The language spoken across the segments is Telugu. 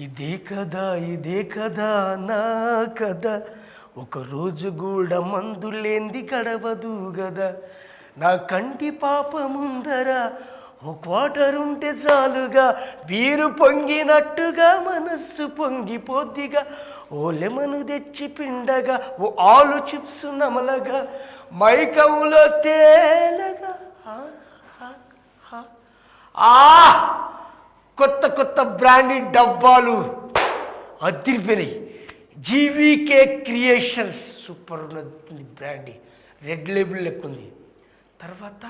ఇదే కదా నా కథ, ఒకరోజు కూడా మందులేంది గడవదు గదా. నా కంటి పాప ముందర ఓ క్వార్టర్ ఉంటే చాలుగా, వీరు పొంగినట్టుగా మనస్సు పొంగిపోద్దిగా. ఓ లెమను తెచ్చి పిండగా, ఓ ఆలు చిప్స్ నమలగా, మైకంలో తేలగా. కొత్త కొత్త బ్రాండెడ్ డబ్బాలు అదిరిపోయినాయి. జీవీకే క్రియేషన్స్ సూపర్ ఉన్నది బ్రాండ్, రెడ్ లేబుల్ లెక్క ఉంది. తర్వాత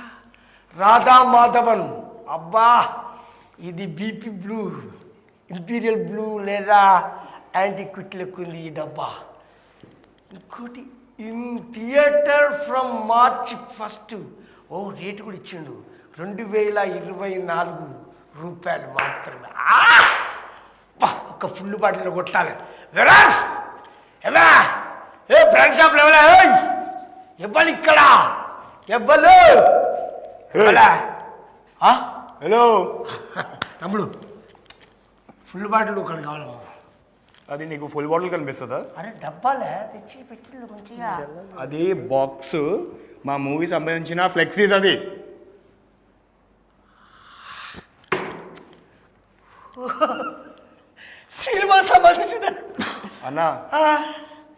రాధా మాధవన్, అబ్బా ఇది బీపీ బ్లూ, ఇంపీరియల్ బ్లూ లేదా యాంటీక్విట్ లెక్క ఉంది ఈ డబ్బా. ఇంకోటి ఇన్ థియేటర్ ఫ్రమ్ మార్చ్ 1. ఓ రేటు కూడా ఇచ్చిండు, 2024 రూపాయలు మాత్రమే. ఒక ఫుల్ బాటిల్ కొట్టాలి. ఏ బ్రాండ్ షాప్లో ఇవ్వాలి ఇక్కడ ఇవ్వలు. హలో తమ్ముడు, ఫుల్ బాటిల్ ఒకటి కావాలమ్మా. అది నీకు ఫుల్ బాటిల్ కనిపిస్తుందా? అరే డబ్బాలే తెచ్చి పెట్టి మంచిగా. అది బాక్స్, మా మూవీ సంబంధించిన ఫ్లెక్సీస్. అది సినిమా సంబంధించిన అన్నా,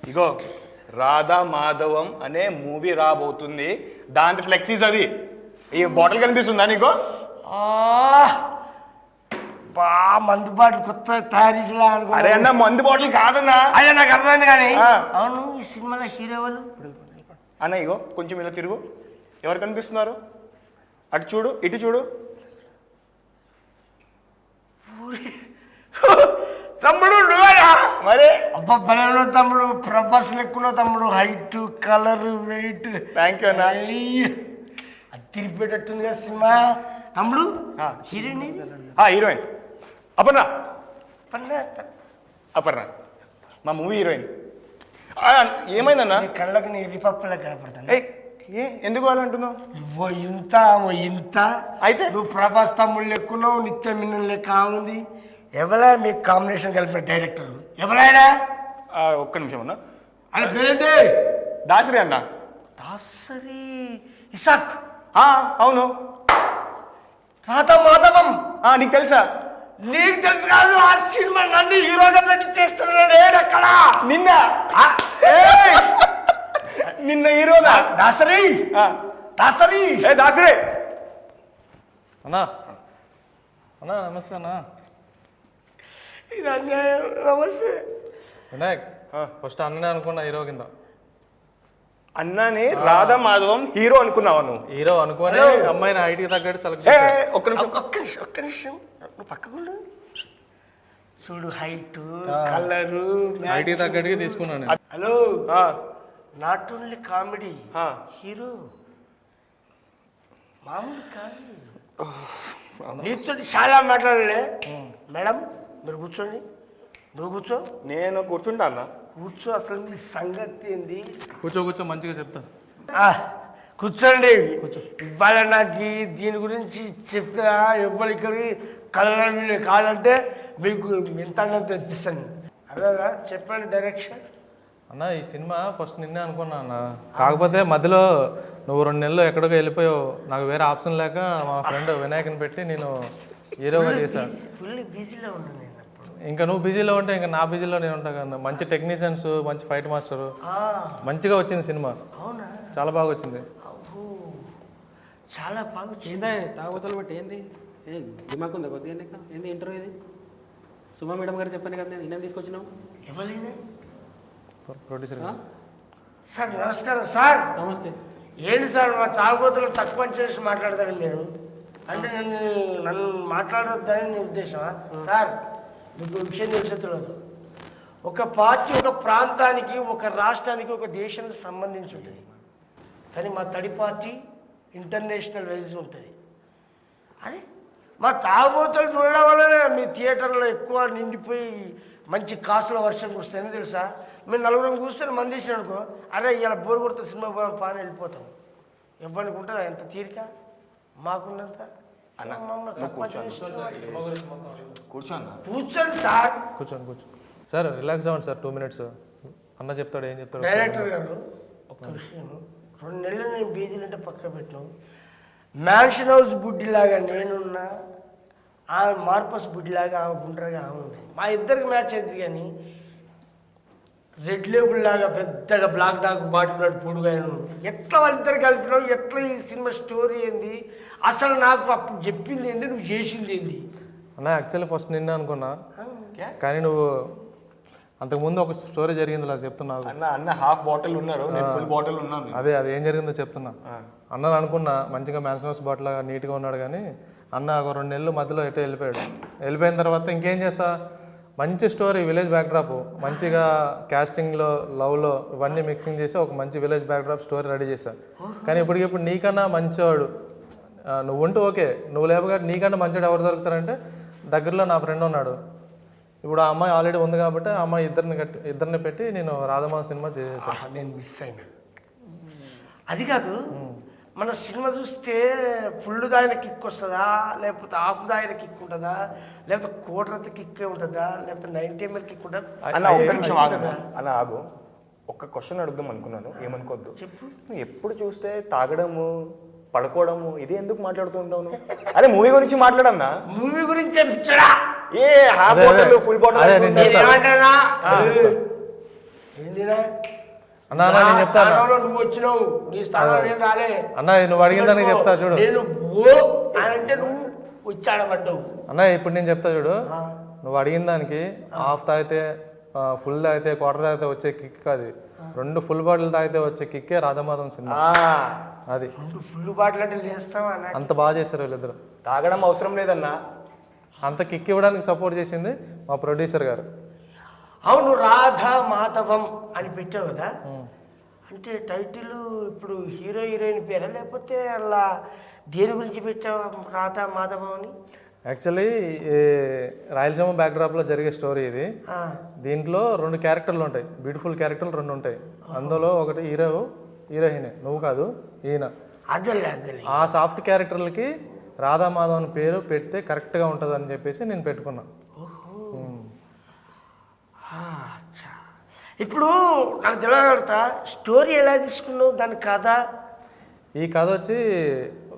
ఇగో రాధా మాధవం అనే మూవీ రాబోతుంది, దాంతో ఫ్లెక్సీస్. అది ఈ బాటిల్ కనిపిస్తుందా నీకు? బా మందు బాటిల్ కొత్త తయారు చేసినా అనుకో. అరే అన్న, మందు బాటిల్ కాదన్నా. అదే నాకు అర్థమైంది కానీ. అవును, ఈ సినిమాలో హీరో వాళ్ళు అన్న ఇగో కొంచెం ఇలా తిరుగు, ఎవరు కనిపిస్తున్నారు? అటు చూడు, ఇటు చూడు. తమ్ముడు నువ్వేనా? మరి అబ్బా బలంలో తమ్ముడు, ప్రభాస్ లెక్కున్న తమ్ముడు, height, colour, weight. Thank you అన్న. అది తిరిగిపోయేటట్టుంది కదా సినిమా. తమ్ముడు హీరోయిన్ హీరోయిన్ అపర్ణ. అపర్ణ మా మూవీ హీరోయిన్. ఏమైందన్నా? కళ్ళకు నీ రిపప్పులా కనపడతాను. ఎందుకు అలా అంటున్నావు? ఓ ఇంత అయితే నువ్వు ప్రభాస్ తమ్ముళ్ళు లెక్కున్నావు, నిత్య మిన్నన్ లెక్క ఉంది. ఎవరా మీకు కాంబినేషన్ కలిపిన డైరెక్టర్ ఎవరైనా? ఒక్క నిమిషం అన్న. అని పేరేంటి? దాసరి అన్న. దాసరి ఇసాక్. అవును. రాధా మాధవం నీకు తెలుసా? నీకు తెలుసు కాదు, ఆ సినిమా నన్ను హీరోగా పెట్టి తీస్తున్నాడు. ఏడక్కడ నిన్న నిన్న హీరోనా? దాసరి దాసరి దాసరి అన్నా. అన్నా నమస్తే అన్నా. ఇది అన్యాయం. నమస్తే వినాయక్. ఫస్ట్ అన్ననే అనుకున్నా హీరో కింద. అన్నాని రాధా మాధవం హీరో అనుకున్నావా నువ్వు? హీరో అనుకోని అమ్మాయిని ఐటీకి తగ్గట్టు సెలెక్ట్. ఒక్క నిమిషం ఒక్క నిమిషం నువ్వు పక్కకుండా చూడు. హైట్, కలరు, ఐటీ తగ్గట్టుగా తీసుకున్నాను. Hello, not only comedy, hero మామూలు కాదు. నీతో చాలా మాట్లాడలే. మేడం మీరు కూర్చోండి. నువ్వు కూర్చో. నేను కూర్చుంటా అన్న. కూర్చో. అక్కడ నీ సంగతి ఏంది? కూర్చో మంచిగా చెప్తా. కూర్చోండి. ఇవాళ నాకు దీని గురించి చెప్పిన ఎవ్వరికి కలర్ కావాలంటే మీకు ఎంత తెప్పిస్తాను. అదేగా చెప్పండి డైరెక్షన్. అన్న ఈ సినిమా ఫస్ట్ నిన్నే అనుకున్నా అన్న, కాకపోతే మధ్యలో నువ్వు 2 నెలలు ఎక్కడికో వెళ్ళిపోయావు. నాకు వేరే ఆప్షన్ లేక మా ఫ్రెండ్ వినాయకుని పెట్టి నేను హీరోగా చేశాను. ఫుల్ బిజీలో ఉన్నాను నేను. ఇంకా నువ్వు బిజీలో ఉంటే ఇంకా నా బిజీలో నేను ఉంటా కదా. మంచి టెక్నీషియన్స్, మంచి ఫైట్ మాస్టరు, మంచిగా వచ్చింది సినిమా. అవునా? చాలా బాగా వచ్చింది. చాలా బాగా వచ్చింది. ఏందా తాగుబోతులు బట్టి ఏంది దిమాక్ ఉందా కొద్దిగా? ఏంది ఇంటర్వ్యూ ఇది? సుమా మేడం గారు చెప్పాను కదా, నేను ఇన్నం తీసుకొచ్చినావు. ఎవరైనా ప్రొడ్యూసర్ సార్ నమస్కారం సార్. నమస్తే. ఏంటి సార్ మా తాగుబోతులు తక్కువ చేసి మాట్లాడతారు మీరు? అంటే నన్ను మాట్లాడొద్దని నీ ఉద్దేశమా? సార్ మీకు విషయం తెలిసేది, ఒక పార్టీ ఒక ప్రాంతానికి, ఒక రాష్ట్రానికి, ఒక దేశానికి సంబంధించి ఉంటుంది. కానీ మా తడి పార్టీ ఇంటర్నేషనల్ వైజ్ ఉంటుంది. అరే మా తాగుబోతులు చూడడం వల్లనే మీ థియేటర్లో ఎక్కువ నిండిపోయి మంచి కాసుల వర్షం కురుస్తాయని తెలుసా? మేము 4 కూర్చొని మంది వేసినాం అనుకో, అరే ఇలా బోరు కొడితే సినిమా పోదాం పాని వెళ్ళిపోతాం. ఎవరికి ఉంటుందా ఎంత తీరిక? మాకున్నంత అన్న నువ్వు కూర్చో కూర్చో అన్న. కూర్చోండి సార్. కూర్చోండి సార్, రిలాక్స్ అవ్వండి సార్. 2 minutes అన్న చెప్తాడు, ఏం చెప్తాడు. డైరెక్టర్ గారు ఒక్క విషయం, 2 నెలలు నేను బీజీలు అంటే పక్క పెట్టినావు. మ్యాన్షన్ హౌస్ బుడ్డిలాగా నేనున్నా, ఆమె మార్పస్ బుడ్డిలాగా ఆమె గుండ్రగా ఆమె ఉన్నాయి. మా ఇద్దరికి మ్యాచ్ అయింది. కానీ రెడ్ లేబుల్ లాగా పెద్దగా బ్లాక్ డాక్ బాటున్నాడు పొడుగా. ఎట్లా వాళ్ళిద్దరు కలిపినావు? ఎట్లా ఈ సినిమా స్టోరీ ఏంది? అసలు నాకు అప్పుడు చెప్పింది ఏంది, నువ్వు చేసింది ఏంది? అన్న యాక్చువల్లీ ఫస్ట్ నిన్నే అనుకున్నా, కానీ నువ్వు అంతకుముందు ఒక స్టోరీ జరిగింది అలా చెప్తున్నా. అన్న హాఫ్ బాటిల్ ఉన్నారు, నేను ఫుల్ బాటిల్ ఉన్నాను. అది ఏం జరిగిందో చెప్తున్నా. అన్నని అనుకున్నా మంచిగా మ్యాన్షన్ హౌస్ బాటిల్ లాగా నీట్గా ఉన్నాడు, కానీ అన్న ఒక 2 నెలలు మధ్యలో ఎటో వెళ్ళిపోయాడు. వెళ్ళిపోయిన తర్వాత ఇంకేం చేస్తా, మంచి స్టోరీ, విలేజ్ బ్యాక్డ్రాప్, మంచిగా క్యాస్టింగ్లో, లవ్లో ఇవన్నీ మిక్సింగ్ చేసి ఒక మంచి విలేజ్ బ్యాక్డ్రాప్ స్టోరీ రెడీ చేశా. కానీ ఇప్పటికిప్పుడు నీకన్నా మంచివాడు నువ్వు ఉంటూ ఓకే, నువ్వు లేకపోతే నీకన్నా మంచివాడు ఎవరు దొరుకుతారంటే దగ్గరలో నా ఫ్రెండ్ ఉన్నాడు. ఇప్పుడు ఆ అమ్మాయి ఆల్రెడీ ఉంది కాబట్టి ఆ అమ్మాయి ఇద్దరిని పెట్టి నేను రాధమాధవ్ సినిమా చేసేసాను. నేను మిస్ అయినా. అది కాదు, మన సినిమా చూస్తే ఫుల్ దాయిన కిక్ వస్తుందా, లేకపోతే హాఫ్ దాయిన కిక్ ఉంటుందా, లేకపోతే కోటరంత కిక్కే ఉంటుందా, లేకపోతే 90 ml కిక్ ఉంటుందా? అన్న ఒక్క నిమిషం ఆగు అన్న, ఆగు. ఒక్క క్వశ్చన్ అడుగుదాం అనుకున్నాను, ఏమనుకోవద్దు. నువ్వు ఎప్పుడు చూస్తే తాగడము, పడుకోవడము, ఇది ఎందుకు మాట్లాడుతూ ఉంటావు నువ్వు? అదే మూవీ గురించి మాట్లాడన్నా. మూవీ గురించి పిచ్చడా? ఏ హాఫ్ బాటిల్ ఫుల్ బాటిల్ ఏమంటానా? ఏందిరా అన్నా నేను చెప్తాను. నువ్వు వచ్చినావు, నీ స్థానంలో నేను రాలే. అన్న నువ్వు అడిగిందని చెప్తా చూడు. నేను అంటే నువ్వు వచ్చాడబడ్డావు. అన్న ఇప్పుడు నేను చెప్తా చూడు, నువ్వు అడిగిన దానికి హాఫ్ తాగితే, ఫుల్ తాగితే, క్వార్టర్ తాగితే వచ్చే కిక్ కాదు, 2 ఫుల్ బాటిల్ తాగితే వచ్చే కిక్కే రాధమాధవ్ సినిమా. అది 2 ఫుల్ బాటిల్ అంటే లేస్తావా? అంత బాగా చేశారు వీళ్ళిద్దరు. తాగడం అవసరం లేదన్నా, అంత కిక్ ఇవ్వడానికి సపోర్ట్ చేసింది మా ప్రొడ్యూసర్ గారు. అవును, రాధా మాధవం అని పెట్టావు కదా, అంటే టైటిల్ ఇప్పుడు హీరో హీరోయిన్ పేరా, లేకపోతే అలా దేని గురించి పెట్టావు రాధా మాధవం అని? యాక్చువల్లీ రాయలసీమ బ్యాక్డ్రాప్లో జరిగే స్టోరీ ఇది. దీంట్లో 2 క్యారెక్టర్లు ఉంటాయి, బ్యూటిఫుల్ క్యారెక్టర్లు 2 ఉంటాయి. అందులో ఒకటి హీరోయినే, నువ్వు కాదు ఈయన. అదే ఆ సాఫ్ట్ క్యారెక్టర్లకి రాధా మాధవ్ అని పేరు పెడితే కరెక్ట్గా ఉంటుంది అని చెప్పేసి నేను పెట్టుకున్నా. ఇప్పుడు నాకు తెలియగలుగుతా, స్టోరీ ఎలా తీసుకున్నావు దాని కథ? ఈ కథ వచ్చి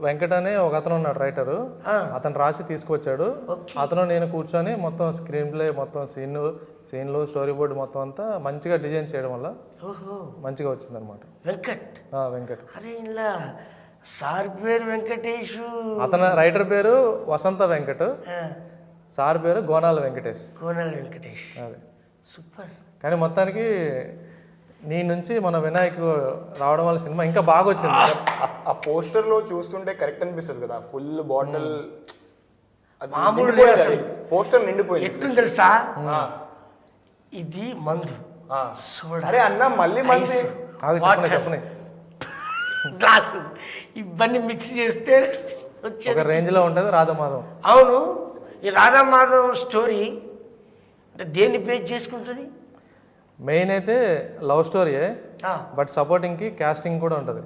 వెంకట్ అనే ఒక అతను ఉన్నాడు రైటరు, అతను రాసి తీసుకొచ్చాడు. అతను నేను కూర్చొని మొత్తం స్క్రీన్ ప్లే, మొత్తం సీన్లు, స్టోరీ బోర్డు మొత్తం అంతా మంచిగా డిజైన్ చేయడం వల్ల మంచిగా వచ్చింది అనమాట. వెంకట్. అరే ఇలా సార్ పేరు వెంకటేష్, అతను రైటర్ పేరు వసంత వెంకట్, సార్ పేరు గోనాల వెంకటేష్. అదే సూపర్. కానీ మొత్తానికి నీ నుంచి మన వినాయక్ రావడం వల్ల సినిమా ఇంకా బాగా వచ్చింది. ఆ పోస్టర్ లో చూస్తుంటే కరెక్ట్ అనిపిస్తుంది కదా, ఫుల్ బాటిల్ పోస్టర్ నిండిపోయింది. ఎట్లుంది తెలుసా, ఇది మందు. అరే అన్న మళ్ళీ మంది చెప్పని గ్లాసు ఇవన్నీ మిక్స్ చేస్తే ఒక రేంజ్ లో ఉంటుంది రాధామాధవ్. అవును, ఈ రాధామాధవ్ స్టోరీ అంటే దేన్ని బేస్ చేసుకుంటుంది? మెయిన్ అయితే లవ్ స్టోరీయే, బట్ సపోర్టింగ్కి క్యాస్టింగ్ కూడా ఉంటుంది.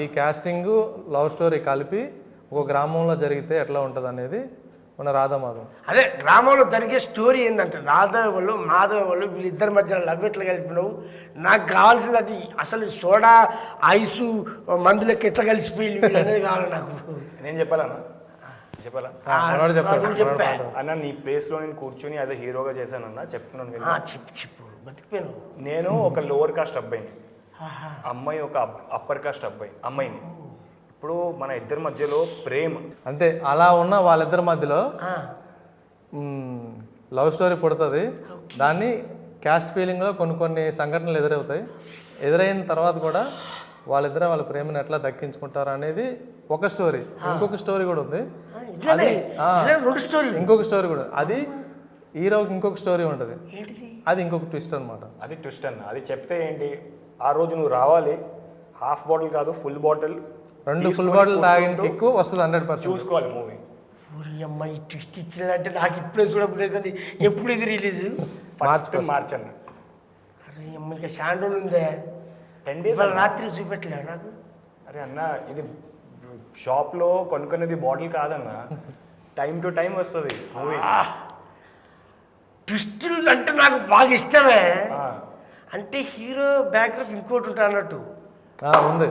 ఈ క్యాస్టింగ్ లవ్ స్టోరీ కలిపి ఒక గ్రామంలో జరిగితే ఎట్లా ఉంటుంది అనేది మన రాధామాధవ్. అదే గ్రామంలో జరిగే స్టోరీ ఏంటంటే రాధవ్ వాళ్ళు మాధవ్ వాళ్ళు వీళ్ళిద్దరి మధ్య లవ్ ఎట్లా కలిపినావు. నాకు కావాల్సింది అది, అసలు సోడా ఐసు మందులకి ఎట్లా కలిసిపోయి అనేది కావాలి నాకు. నేను చెప్పాలన్నా అన్న, నీ ప్లేస్ లో నేను కూర్చొని యాజ్ అ హీరోగా చేశానన్నా, చెప్తున్నాను. చెప్పు బతికిపోయాను. నేను ఒక లోవర్ కాస్ట్ అబ్బాయిని, అమ్మాయి ఒక అప్పర్ కాస్ట్ అమ్మాయిని. ఇప్పుడు మన ఇద్దరి మధ్యలో ప్రేమ అంతే, అలా ఉన్న వాళ్ళిద్దరి మధ్యలో లవ్ స్టోరీ పుడుతుంది. దాన్ని క్యాస్ట్ ఫీలింగ్లో కొన్ని సంఘటనలు ఎదురవుతాయి. ఎదురైన తర్వాత కూడా వాళ్ళిద్దరే వాళ్ళ ప్రేమను ఎట్లా దక్కించుకుంటారు అనేది ఒక స్టోరీ. ఇంకొక స్టోరీ కూడా ఉంది, ఇంకొక స్టోరీ కూడా, అది హీరోకి ఇంకొక స్టోరీ ఉంటుంది, అది ఇంకొక ట్విస్ట్ అనమాట. అది ట్విస్ట్ అన్న, అది చెప్తే ఏంటి, ఆ రోజు నువ్వు రావాలి, హాఫ్ బాటిల్ కాదు ఫుల్ బాటిల్, 2 ఫుల్ బాటిల్ తాగిన కిక్కు వస్తుంది 100%. చూసుకోవాలి మూవీ. అమ్మాయి ట్విస్ట్ ఇచ్చినట్టే నాకు ఇప్పుడే చూడబోతుంది. ఎప్పుడు ఇది రిలీజ్? మార్చ్ అన్న. అరే అమ్మ, ఇంకా షాండోల్ ఉందే, 10 days రాత్రి చూపెట్టలే నాకు. అరే అన్న, ఇది షాప్లో కొనుక్కునేది బాటిల్ కాదన్న, టైం టు టైం వస్తుంది మూవీ. ట్విస్టులు అంటే నాకు బాగా ఇష్టమే. అంటే హీరో బ్యాక్గ్రౌండ్ ఇంకోటి ఉంటా అన్నట్టు. ఉంది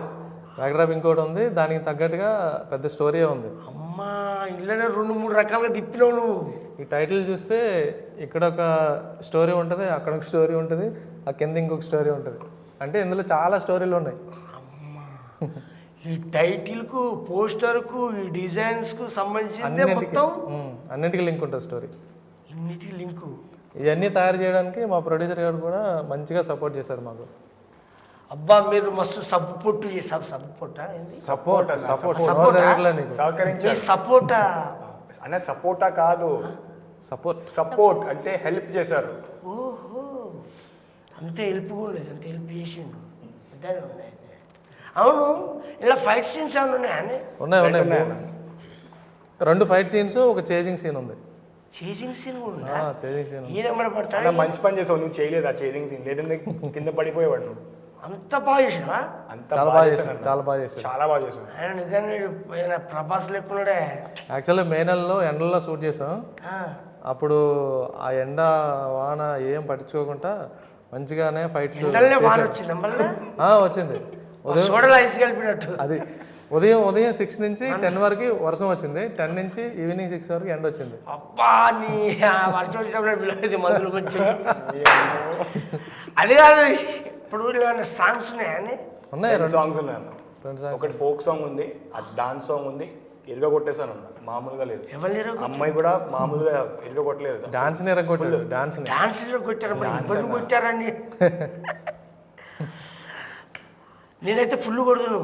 బ్యాక్డ్రాప్ ఇంకోటి ఉంది, దానికి తగ్గట్టుగా పెద్ద స్టోరీ ఉంది. అమ్మా ఇళ్ళనే 2-3 రకాలుగా తిప్పినావు నువ్వు. ఈ టైటిల్ చూస్తే ఇక్కడ ఒక స్టోరీ ఉంటుంది, అక్కడ ఒక స్టోరీ ఉంటుంది, ఆ కింద ఇంకొక స్టోరీ ఉంటుంది. అంటే ఇందులో చాలా స్టోరీలు ఉన్నాయి. ఈ టైటిల్కు, పోస్టర్కు, ఈ డిజైన్స్కు సంబంధించిందే మొత్తం అన్నింటికి లింక్ ఉంటుంది స్టోరీ. ఇన్నిటికి లింకు. ఇవన్నీ తయారు చేయడానికి మా ప్రొడ్యూసర్ గారు కూడా మంచిగా సపోర్ట్ చేశారు మాకు. అబ్బా మీరు మస్తు సబ్బు పొట్టు చేస్తారు. సబ్బు పొట్ట సపోర్ట్ సహకరించారు. సపోర్టా అన్న, సపోర్టా కాదు, సపోర్ట్ అంటే హెల్ప్ చేశారు. ఓహో అంతే హెల్ప్ కూడా లేదు, అంత హెల్ప్ చేసిండు. ఇద్దరే ఉన్నాయి. అవును ఇలా ఫైట్ సీన్స్ ఏమైనా ఉన్నాయని? ఉన్నాయి. 2 ఫైట్ సీన్స్, ఒక చేజింగ్ సీన్ ఉంది. చేజింగ్ సీన్ కూడా చేజింగ్ సీన్ ఈయన కూడా పడతాడు. మంచి పని చేసావు, నువ్వు చేయలేదు ఆ చేజింగ్ సీన్, లేదంటే కింద పడిపోయేవాడు నువ్వు. అంత బాగా చేసినా? చాలా బాగా చేశాను, చాలా బాగా చేశాను, చాలా బాగా చేసావు. ఆయన నిజంగా ప్రభాస్ లెక్కున్నాడే. యాక్చువల్లీ మే నెలలో ఎండలో షూట్ చేసాం. అప్పుడు ఆ ఎండ వాన ఏం పట్టించుకోకుండా మంచిగానే ఫైట్స్ వచ్చింది. అది ఉదయం 6 నుంచి 10 వరకు వర్షం వచ్చింది, 10 నుంచి ఈవినింగ్ 6 వరకు ఎండ వచ్చింది. అబ్బా నీ వర్షం వచ్చినప్పుడు మందులు మంచి అది కాదు. ఇప్పుడు సాంగ్స్ ఉన్నాయని? ఉన్నాయి, 2 సాంగ్స్ ఉన్నాయి. ఒకటి ఫోక్ సాంగ్ ఉంది, డాన్స్ సాంగ్ ఉంది. ఇరుగ కొట్టేసాను, మామూలుగా లేదు. అమ్మాయి కూడా మామూలుగా ఇరుగ కొట్టలేదు, డాన్స్ కొట్టారు. డాన్స్ కొట్టారని నేనైతే ఫుల్ కొడుతును.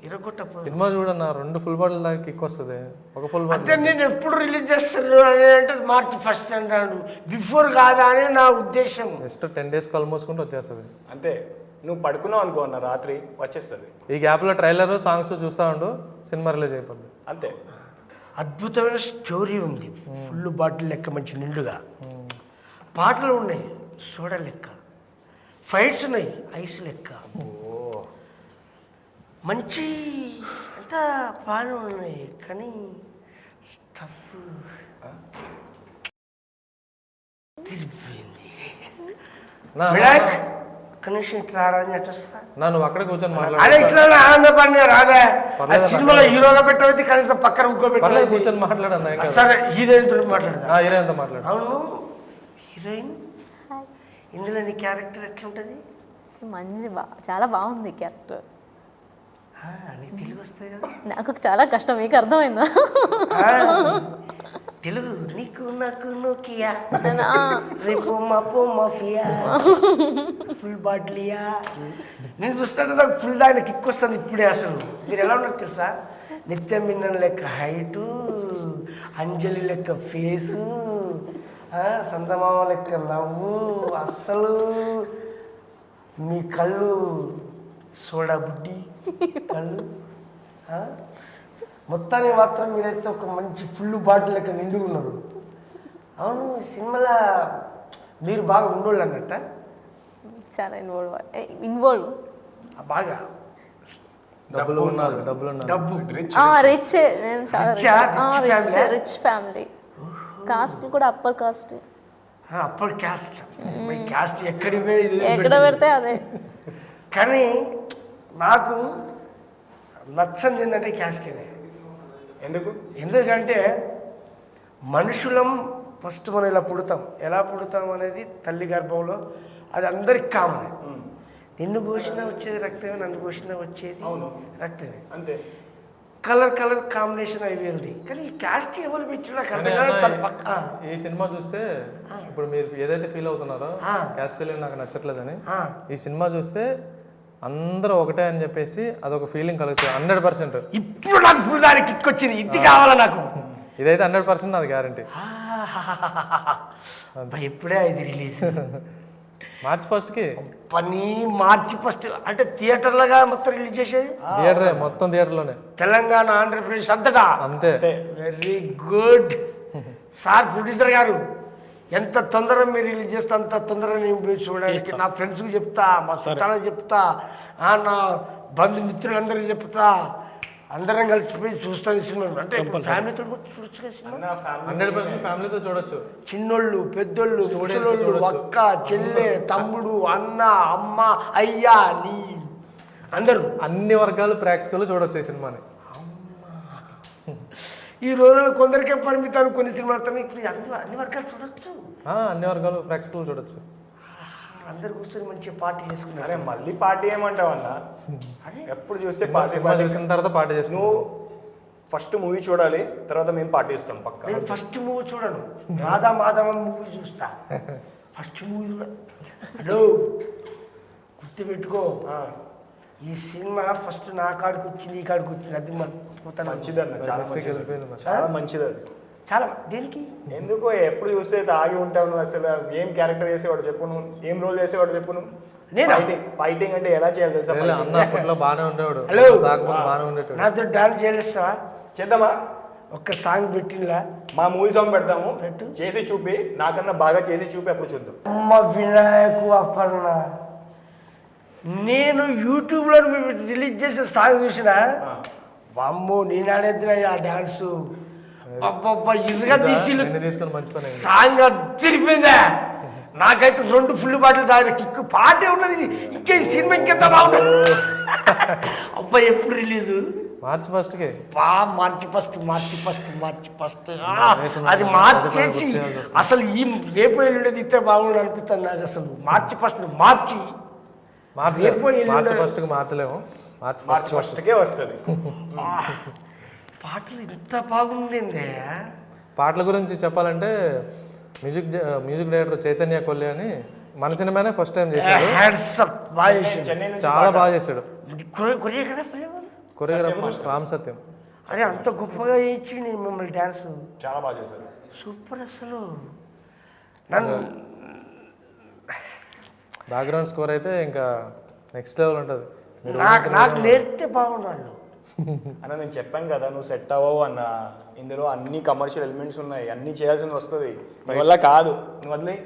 ఇరగొట్టప్పుడు సినిమా చూడన్న 2 ఫుల్ బాటిల్ దాకా కిక్ వస్తుంది. ఒక ఫుల్ బాటిల్ అంటే నేను ఎప్పుడు రిలీజ్ చేస్తాను అని అంటే March 1 అంటాడు. బిఫోర్ కాదా అని నా ఉద్దేశం. జస్ట్ 10 days కల్మోసుకుంటూ వచ్చేస్తుంది అంతే. నువ్వు పడుకున్నావు అనుకో అన్న, రాత్రి వచ్చేస్తుంది. ఈ గ్యాప్లో ట్రైలర్ సాంగ్స్ చూస్తూ ఉండు, సినిమా రిలీజ్ అయిపోద్ది అంతే. అద్భుతమైన స్టోరీ ఉంది, ఫుల్ బాటిల్ లెక్క మంచి నిండుగా. పాటలు ఉన్నాయి సోడా లెక్క, ఫైట్స్ ఉన్నాయి ఐస్ లెక్క, మంచి అంతా బాగానే ఉన్నాయి. కానీ స్టఫ్ తిరిగిపోయింది. కనీసం ఇట్లా నువ్వు అక్కడ కూర్చొని అదే ఇట్లా ఆనందపడినా రాదా? సినిమాలో హీరోగా పెట్టవద్దు, కనీసం పక్కన ఇంకో కూర్చొని మాట్లాడన్నా. సరే హీరోయిన్ తో మాట్లాడదా? హీరోయిన్తో మాట్లాడు. అవును హీరోయిన్, ఇందులో నీ క్యారెక్టర్ ఎట్లుంటుంది? మంచి చాలా బాగుంది క్యారెక్టర్. నీకు తెలుగు వస్తుంది కదా? నాకు చాలా కష్టం, మీకు అర్థమైందా? తెలుగు నీకు నాకు నోకియా రేపు మాపో మాఫియా ఫుల్ బాటిలియా. నేను చూస్తాను నాకు ఫుల్ ఆయన కిక్ వస్తుంది ఇప్పుడే. అసలు మీరు ఎలా ఉన్నారు తెలుసా? నిత్యం మిన్నన్ లెక్క హైటు, అంజలి లెక్క ఫేసు, సందమామ లెక్క నవ్వు, అస్సలు మీ కళ్ళు సోడా బుడ్డి కళ్ళు. మొత్తానికి మాత్రం మీరైతే ఒక మంచి ఫుల్ బాటిల్ లెక్క నిండుకున్నారు. అవును సినిమాలో మీరు బాగా ఉండోళ్ళు అన్నట్ట? చాలా ఇన్వాల్వ్ బాగా డబ్బులు ఉన్నారు, డబ్బు రిచ్. నేను చాలా రిచ్ ఫ్యామిలీ. కాస్ట్ కూడా upper caste. Upper caste caste ఎక్కడ పెడితే అదే. కానీ నాకు నచ్చంది ఏంటంటే క్యాస్టేనే. ఎందుకంటే మనుషులం ఫస్ట్ మనం ఇలా పుడతాం, ఎలా పుడతాం అనేది తల్లి గర్భంలో అది అందరికి కామన్. నిన్ను పోసినా వచ్చేది రక్తమే, నన్ను పోసినా వచ్చేది రక్తమే. అంతే. కలర్ కాంబినేషన్ అవి ఉంది. కానీ ఈ క్యాస్ట్ ఎవరు పెట్టినా ఈ సినిమా చూస్తే ఇప్పుడు మీరు ఏదైతే ఫీల్ అవుతున్నారో క్యాస్ట్ ఫీలింగ్ నాకు నచ్చట్లేదని, ఈ సినిమా చూస్తే అందరూ ఒకటే అని చెప్పేసి అదొక ఫీలింగ్ కలుగుతుంది 100%. ఇప్పుడు నాకు ఫుల్ దానికి కిక్ వచ్చింది, ఇది కావాలా నాకు. ఇదైతే 100% అది గ్యారంటీ. ఇప్పుడే ఇది రిలీజ్ March 1కి. March 1 అంటే థియేటర్లుగా మొత్తం రిలీజ్ చేసేది? థియేటరే, మొత్తం థియేటర్లోనే. తెలంగాణ, ఆంధ్రప్రదేశ్ అంతటా. అంతే. వెరీ గుడ్ సార్ ప్రొడ్యూసర్ గారు. ఎంత తొందరగా మీరు రిలీజ్ చేస్తే అంత తొందరగా నేను చూడడానికి నా ఫ్రెండ్స్కి చెప్తా, మా చుట్టాలకు చెప్తా, నా బంధుమిత్రులందరికీ చెప్తా. అందరం కలిసిపోయి చూస్తాను సినిమా అంటే ఫ్యామిలీతో చూడొచ్చు సినిమా. అన్న ఫ్యామిలీ 100% ఫ్యామిలీతో చూడొచ్చు. చిన్నోళ్ళు పెద్దోళ్ళు Students ముసలోళ్ళు, చూడొచ్చు. అక్క చెల్లె తమ్ముడు అన్న అమ్మ అయ్యా నీ అందరూ అన్ని వర్గాలు ప్రేక్షకులు చూడొచ్చు ఈ సినిమాని. ఈ రోజుల్లో కొందరికే పరిమితాలు కొన్ని సినిమాలు ఇప్పుడు అన్ని వర్గాలు చూడొచ్చు. అన్ని వర్గాలు ప్రేక్షకులు చూడొచ్చు. అందరు కూర్చొని మంచి పార్టీ చేసుకున్నారు. అరే మళ్ళీ పార్టీ ఏమంటావు అన్న? ఎప్పుడు చూస్తే పార్టీ సినిమా చూసిన తర్వాత పార్టీ చేసుకున్నాం. నువ్వు ఫస్ట్ మూవీ చూడాలి, తర్వాత మేము పార్టీ ఇస్తాం పక్క. నేను ఫస్ట్ మూవీ చూడను, రాధా మాధవ మూవీ చూస్తా. ఫస్ట్ మూవీ చూడ. హలో గుర్తుపెట్టుకో, ఈ సినిమా ఫస్ట్ నా కాడికి వచ్చింది, ఈ కాడికి వచ్చింది. అది మంచిదన్న, చాలా మంచిది, చాలా మంచిది అది. చాలా దేనికి ఎందుకో ఎప్పుడు చూస్తే తాగి ఉంటావు నువ్వు. అసలు ఏం క్యారెక్టర్ చేసేవాడు చెప్పు, నువ్వు ఏం రోల్ చేసేవాడు చెప్పు. నువ్వు ఫైటింగ్ అంటే ఎలా చేయాలి తెలుసా? అన్న అప్పట్లో బాగానే ఉండేవాడు. హలో బాగానే ఉండేవాడు. నాతో డాన్స్ చేస్తావా? చేద్దామా? ఒక్క సాంగ్ పెట్టినలా మా మూవీ సాంగ్ పెడతాము, చేసి చూపి, నాకన్నా బాగా చేసి చూపి, అప్పుడు చూద్దాం. అమ్మ వినాయకు అప్పన్న, నేను యూట్యూబ్లో రిలీజ్ చేసిన సాంగ్ చూసిన అమ్మో నేను ఆడేద్దిన ఆ డాన్సు. అబ్బబ్బా ఇదిగా తీసి తీసుకొని మంచి పని. సాంగ్ తిరిగిపోయిందా? నాకైతే 2 ఫుల్ బాటిల్ తాగిన కిక్కు పాటే ఉన్నది. ఇంకా ఈ సినిమా ఇంకెంత బాగుంది. అబ్బాయి ఎప్పుడు రిలీజు? మార్చి 1కి. మార్చి ఫస్ట్ అది మార్చేసి అసలు ఈ రేపు ఎల్లుండేది ఇస్తే బాగుండు అనిపిస్తుంది నాకు. అసలు మార్చి 1 మార్చి 1కి మార్చలేము. మార్చి 1కే వస్తుంది. పాటలు ఇంత బాగుండిందే. పాటల గురించి చెప్పాలంటే మ్యూజిక్ డైరెక్టర్ చైతన్య కొల్లి అని మన సినిమానే ఫస్ట్ టైం చేశాడు. చాలా బాగా చేశాడు. కొరియోగ్రాఫర్ రామ్ సత్యం. అరే అంత గొప్పగా చేయించి మిమ్మల్ని డాన్స్ చాలా బాగా చేశారు. సూపర్. అసలు బ్యాక్గ్రౌండ్ స్కోర్ అయితే ఇంకా నెక్స్ట్ లెవెల్ ఉంటుంది. నాకు నేర్పితే బాగున్నాడు అన్న. నేను చెప్పాను కదా నువ్వు సెట్ అవ్వవు అన్న. ఇందులో అన్ని కమర్షియల్ ఎలిమెంట్స్ ఉన్నాయి, అన్ని చేయాల్సింది వస్తుంది, నీ వల్ల కాదు, నువ్వు వదిలే.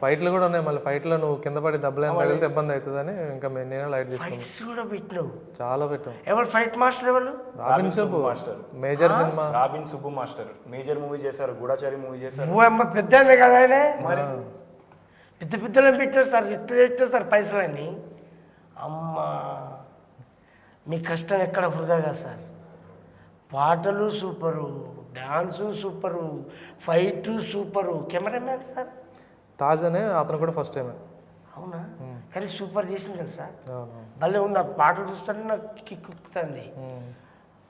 ఫైట్లు కూడా ఉన్నాయి. మళ్ళీ ఫైట్లో నువ్వు కింద పడి దెబ్బలేం తగిలితే ఇబ్బంది అవుతుందని ఇంకా నేనే లైట్ తీసుకున్నాను. చాలా పెట్టాం. ఎవరు ఫైట్ మాస్టర్? ఎవరు? Robin Subbu master. Major cinema robin Subbu master major movie చేశారు, గూఢచారి మూవీ చేశారు. పెద్ద కదా ఆయన. పెద్ద పెద్దలను పెట్టేస్తారు, పెట్టేస్తారు పైసలన్నీ. అమ్మా మీ కష్టం ఎక్కడ వృధాగా సార్. పాటలు super, dance super, fight super, cameraman sir Taj అనే అతను కూడా ఫస్ట్ టైం. అవునా? కానీ సూపర్ చేసింది కదా సార్. భలే ఉంది. ఆ పాటలు చూస్తుంటే నాకు కిక్కుతుంది.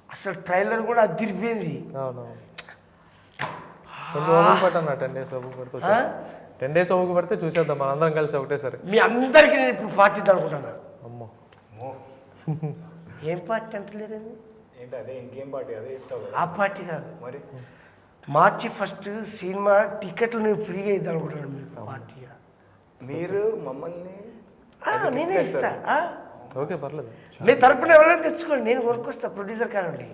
అసలు ట్రైలర్ కూడా అదిరిపోయింది. కొంచెం ఓపిక పట్టన్నా, 10 days ఓపిక పడితే 10 days ఓపిక పడితే చూసేద్దాం మనందరం కలిసి ఒకటేసారి. మీ అందరికీ నేను ఇప్పుడు పార్టీ అనుకుంటున్నాను. అమ్మో ఏం పార్టీ అంటలేరు? ఏంటి అదే? ఇంకేం పార్టీ? అదే ఇస్తావు ఆ పార్టీ కాదు మరి. మార్చి 1 సినిమా టికెట్లు నేను ఫ్రీగా ఇద్దాం అనుకుంటున్నాను. మీరు పార్టీగా మీరు మమ్మల్ని నేనే ఇస్తా. ఓకే పర్లేదు. మీ తరపున ఎవరైనా తెచ్చుకోండి, నేను కొనుక్కొస్తా. ప్రొడ్యూసర్ కానండి.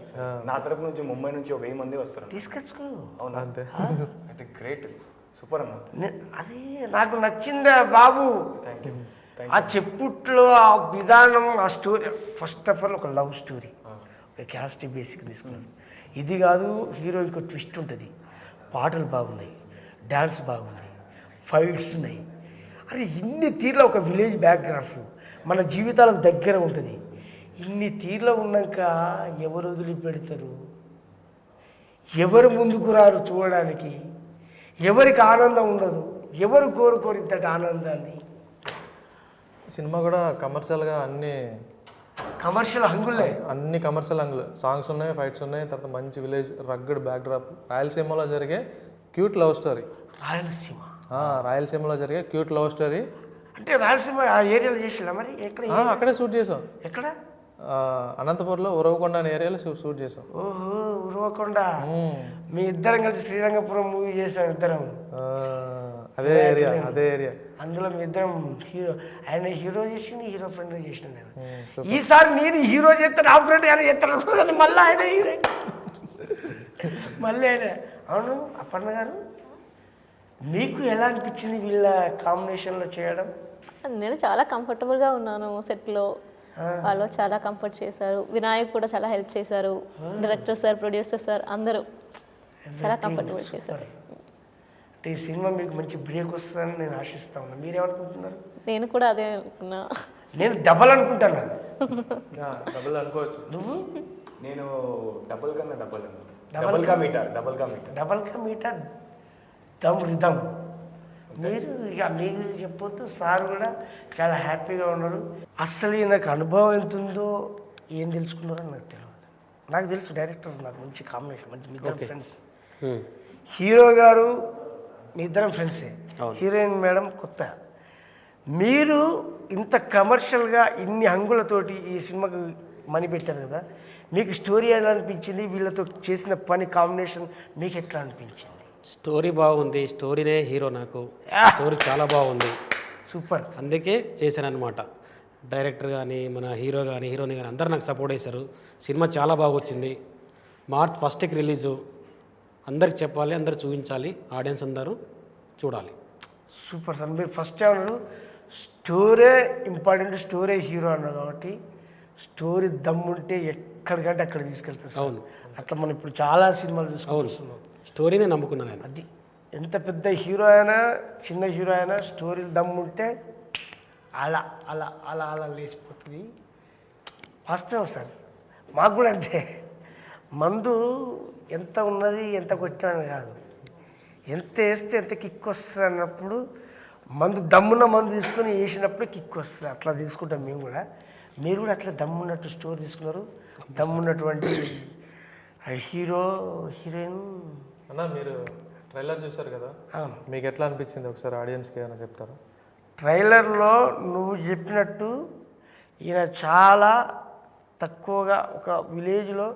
నా తరపు నుంచి ముంబై నుంచి 1000 మంది వస్తారు. తీసుకొచ్చుకో. అవునా? అంతే. అయితే గ్రేట్, సూపర్ అన్న. అది నాకు నచ్చిందా బాబు. Thank you. ఆ చెప్పుట్లో ఆ విధానం, ఆ స్టోరీ. ఫస్ట్ ఆఫ్ ఆల్ ఒక లవ్ స్టోరీ, ఒక క్యాస్ట్ బేసిక్ తీసుకున్నాను. ఇది కాదు, హీరోయిన్కి ట్విస్ట్ ఉంటుంది. పాటలు బాగున్నాయి, డ్యాన్స్ బాగున్నాయి, ఫైట్స్ ఉన్నాయి. అరే ఇన్ని తీర్ల ఒక విలేజ్ బ్యాక్గ్రౌండ్ మన జీవితాలకు దగ్గర ఉంటుంది. ఇన్ని తీర్ల ఉన్నాక ఎవరు వదిలిపెడతారు? ఎవరు ముందుకు రారు చూడడానికి? ఎవరికి ఆనందం ఉండదు? ఎవరు కోరుకోరు ఇంతటి ఆనందాన్ని? సినిమా కూడా కమర్షియల్గా కమర్షియల్ హంగులే, అన్ని కమర్షియల్ హంగులు. సాంగ్స్ ఉన్నాయి, ఫైట్స్ ఉన్నాయి, తర్వాత మంచి విలేజ్ రగ్గడ్ బ్యాక్డ్రాప్. రాయలసీమలో జరిగే క్యూట్ లవ్ స్టోరీ. రాయలసీమలో జరిగే క్యూట్ లవ్ స్టోరీ. అంటే రాయలసీమ ఆ ఏరియాలో చేసినా మరి? ఎక్కడ? అక్కడే షూట్ చేసాం. ఎక్కడ? అనంతపూర్లో ఉరవకొండ అనే ఏరియాలో షూట్ చేసాం. ఓహో, ఉరవకొండ. మీ ఇద్దరం కలిసి శ్రీరంగపురం మూవీ చేసాం ఇద్దరం. అదే ఏరియా. అందులో మీ ఇద్దరం హీరో. ఆయన హీరో చేసి హీరో ఫ్రెండ్ చేసిన నేను. ఈసారి నేను హీరో చేస్తాను, ఆ ఫ్రెండ్ ఆయన చేస్తాను, మళ్ళీ ఆయన హీరో, మళ్ళీ ఆయన. అవును అపర్ణ గారు, మీకు ఎలా అనిపించింది వీళ్ళ కాంబినేషన్లో చేయడం? నేను చాలా కంఫర్టబుల్గా ఉన్నాను సెట్లో. వాళ్ళు చాలా కంఫర్ట్ చేశారు. వినాయక్ కూడా చాలా హెల్ప్ చేశారు. డైరెక్టర్ సార్, ప్రొడ్యూసర్ సార్ అందరూ చాలా కంఫర్టబుల్ చేశారు. అంటే ఈ సినిమా మీకు మంచి బ్రేక్ వస్తుందని నేను ఆశిస్తా ఉన్నా. మీరేమనుకుంటున్నారు? నేను కూడా అదే అనుకున్నా. నేను డబల్ అనుకుంటాను. డబుల్ అనుకోవచ్చు. నువ్వు? నేను డబుల్ కన్నా డబుల్ కా మీటర్ డబల్ కా మీటర్ దమ్ రిధమ్. మీరు ఇక మీరు చెప్పొద్దు. సార్ కూడా చాలా హ్యాపీగా ఉన్నారు. అసలు నాకు అనుభవం ఎంత ఉందో ఏం తెలుసుకున్నారో నాకు తెలియదు. నాకు తెలుసు డైరెక్టర్ నాకు మంచి కాంబినేషన్, మంచి మీ ఇద్దరం ఫ్రెండ్స్. హీరో గారు మీ ఇద్దరం ఫ్రెండ్సే, హీరోయిన్ మేడం కొత్త. మీరు ఇంత కమర్షియల్గా ఇన్ని హంగులతోటి ఈ సినిమాకి మనీ పెట్టారు కదా, మీకు స్టోరీ ఎలా అనిపించింది? వీళ్ళతో చేసిన పని కాంబినేషన్ మీకు ఎట్లా అనిపించింది? స్టోరీ బాగుంది. స్టోరీనే హీరో నాకు. స్టోరీ చాలా బాగుంది, సూపర్. అందుకే చేశాను అనమాట. డైరెక్టర్ కానీ, మన హీరో కానీ, హీరోయిన్ కానీ అందరూ నాకు సపోర్ట్ చేశారు. సినిమా చాలా బాగా వచ్చింది. మార్చ్ 1కి రిలీజు. అందరికి చెప్పాలి, అందరు చూపించాలి, ఆడియన్స్ అందరూ చూడాలి. Super sir. మీరు ఫస్ట్ అన్నారు స్టోరీ ఇంపార్టెంట్, స్టోరీ హీరో అన్నారు కాబట్టి స్టోరీ దమ్ముంటే ఎక్కడికంటే అక్కడ తీసుకెళ్తారు. అవును, అట్లా మనం ఇప్పుడు చాలా సినిమాలు చూసుకుంటున్నాం. స్టోరీనే నమ్ముకున్నాను నేను. అది ఎంత పెద్ద హీరో అయినా చిన్న హీరో అయినా స్టోరీ దమ్ముంటే అలా అలా అలా అలా లేచిపోతుంది. వాస్తవం సార్, మాకు కూడా అంతే. మందు ఎంత ఉన్నది ఎంత కొట్టినా కాదు, ఎంత వేస్తే ఎంత కిక్ వస్తుంది అన్నప్పుడు మందు దమ్మున్న మందు తీసుకొని వేసినప్పుడు కిక్ వస్తుంది. అట్లా తీసుకుంటాం మేము కూడా. మీరు కూడా అట్లా దమ్మున్నట్టు స్టోరీ తీసుకున్నారు. దమ్మున్నటువంటి హీరో హీరోయిన్. అన్న మీరు ట్రైలర్ చూసారు కదా, మీకు ఎట్లా అనిపించింది ఒకసారి ఆడియన్స్కి ఏమైనా చెప్తారా? ట్రైలర్లో నువ్వు చెప్పినట్టు ఈయన చాలా తక్కువగా ఒక విలేజ్లో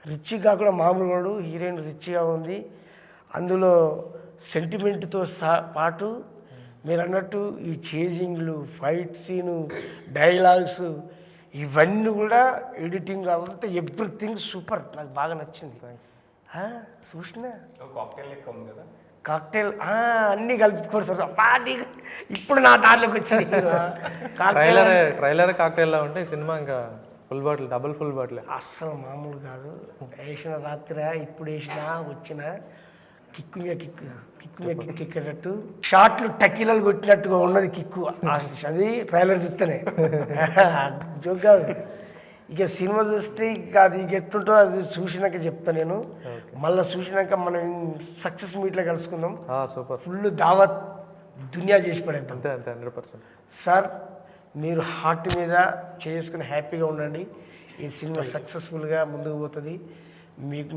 రిచ్గా కూడా మామూలు హీరోయిన్ రిచ్గా ఉంది. అందులో సెంటిమెంట్తో పాటు మీరు అన్నట్టు ఈ చేజింగ్లు, ఫైట్ సీను, డైలాగ్స్ ఇవన్నీ కూడా ఎడిటింగ్ అంతా ఎవ్రీథింగ్ సూపర్. నాకు బాగా నచ్చింది. చూసినా కాక్టైల్ లెక్క ఉంది కదా, కాక్టైల్ అన్నీ కలిపి కొడతారు. ఇప్పుడు నా దారిలోకి వచ్చింది. ట్రైలర్ కాక్టైల్లా ఉంటే సినిమా ఇంకా full bottle, double full bottle. అస్సలు మామూలు కాదు. వేసిన రాత్రి ఇప్పుడు వేసినా వచ్చినా కిక్కు మీద కిక్కు ఎక్కేటట్టు షార్ట్లు టకీలలు కొట్టినట్టుగా ఉన్నది కిక్కు. అది ట్రైలర్ చూస్తేనే జోక్ కాదు. ఇక సినిమా చూస్తే ఇక అది ఎట్లుంటుందో అది చూసినాక చెప్తా నేను. మళ్ళీ చూసినాక మనం సక్సెస్ మీట్లో కలుసుకుందాం. సూపర్. ఫుల్ దావత్ దునియా చేసి పడేద్దాం. అంతే అంతే 100%. సార్ మీరు హార్ట్ మీద చేసుకుని హ్యాపీగా ఉండండి. ఈ సినిమా సక్సెస్ఫుల్గా ముందుకు పోతుంది.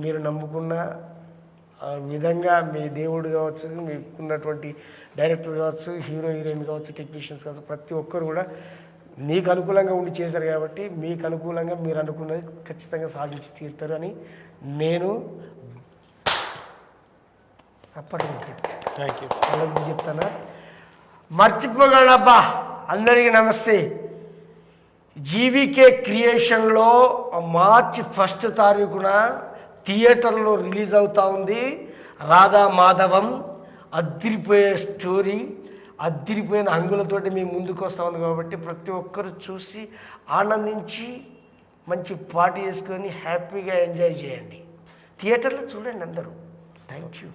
మీరు నమ్ముకున్న విధంగా మీ దేవుడు కావచ్చు, మీకున్నటువంటి డైరెక్టర్ కావచ్చు, హీరో హీరోయిన్ కావచ్చు, టెక్నీషియన్స్ కావచ్చు, ప్రతి ఒక్కరు కూడా నీకు అనుకూలంగా ఉండి చేశారు కాబట్టి మీకు అనుకూలంగా మీరు అనుకున్నది ఖచ్చితంగా సాధించి తీరుతారు అని నేను సపోర్ట్ థ్యాంక్ యూ. వాళ్ళకి చెప్తాను. మర్చిపోగలబ్బా. అందరికీ నమస్తే. జీవీకే క్రియేషన్లో మార్చి 1 తారీఖున థియేటర్లో రిలీజ్ అవుతూ ఉంది రాధా మాధవం. అద్దిరిపోయే స్టోరీ, అద్దిరిపోయిన హంగులతోటి మేము ముందుకు వస్తూ ఉంది కాబట్టి ప్రతి ఒక్కరు చూసి ఆనందించి మంచి పార్టీ చేసుకొని హ్యాపీగా ఎంజాయ్ చేయండి. థియేటర్లో చూడండి అందరూ. Thank you.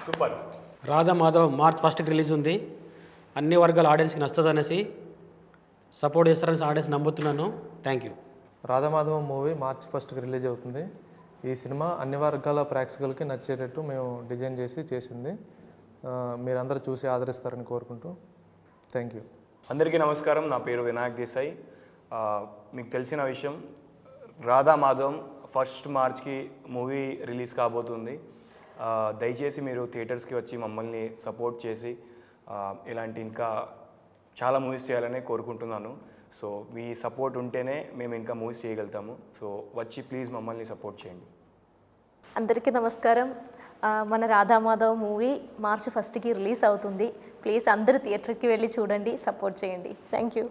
Super. Radha Madhav March 1కి రిలీజ్ ఉంది. అన్ని వర్గాల ఆడియన్స్కి నచ్చుతుంది అనేసి సపోర్ట్ చేస్తారని ఆడియన్స్ నమ్ముతున్నాను. Thank you. Radhamadhavam movie March 1కి రిలీజ్ అవుతుంది. ఈ సినిమా అన్ని వర్గాల ప్రేక్షకులకి నచ్చేటట్టు మేము డిజైన్ చేసింది. మీరందరూ చూసి ఆదరిస్తారని కోరుకుంటూ థ్యాంక్ యూ. అందరికీ నమస్కారం. నా పేరు వినాయక్ దేశాయ్. మీకు తెలిసిన విషయం, రాధామాధవం 1 మార్చ్కి మూవీ రిలీజ్ కాబోతుంది. దయచేసి మీరు థియేటర్స్కి వచ్చి మమ్మల్ని సపోర్ట్ చేసి ఇలాంటి ఇంకా చాలా మూవీస్ చేయాలని కోరుకుంటున్నాను. సో మీ సపోర్ట్ ఉంటేనే మేము ఇంకా మూవీస్ చేయగలుగుతాము. సో వచ్చి ప్లీజ్ మమ్మల్ని సపోర్ట్ చేయండి. అందరికీ నమస్కారం. మన రాధామాధవ్ మూవీ మార్చి 1కి రిలీజ్ అవుతుంది. ప్లీజ్ అందరూ థియేటర్కి వెళ్ళి చూడండి, సపోర్ట్ చేయండి. Thank you.